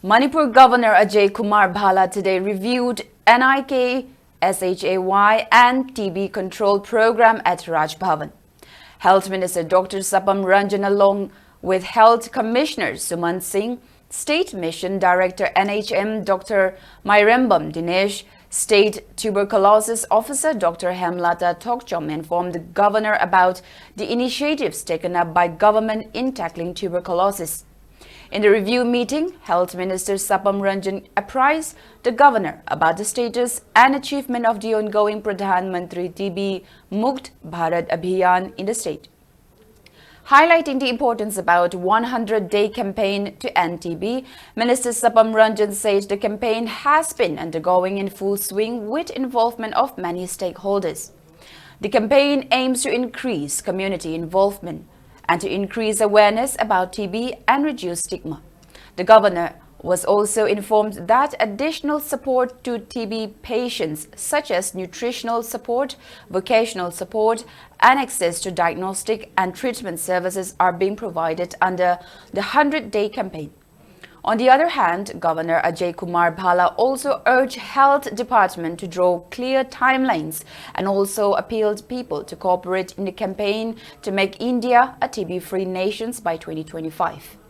Manipur Governor Ajay Kumar Bhalla today reviewed NIK, SHAY and TB control program at Raj Bhavan. Health Minister Dr. Sapam Ranjan along with Health Commissioner Suman Singh, State Mission Director NHM Dr. Mairembam Dinesh, State Tuberculosis Officer Dr. Hemlata Tokchom informed the Governor about the initiatives taken up by government in tackling tuberculosis. In the review meeting, Health Minister Sapam Ranjan apprised the Governor about the status and achievement of the ongoing Pradhan Mantri TB Mukt Bharat Abhiyan in the state. Highlighting the importance about 100-day campaign to end TB, Minister Sapam Ranjan said the campaign has been undergoing in full swing with involvement of many stakeholders. The campaign aims to increase community involvement and to increase awareness about TB and reduce stigma. The Governor was also informed that additional support to TB patients such as nutritional support, vocational support and access to diagnostic and treatment services are being provided under the 100-day campaign. On the other hand, Governor Ajay Kumar Bhalla also urged Health Department to draw clear timelines and also appealed people to cooperate in the campaign to make India a TB-free nation by 2025.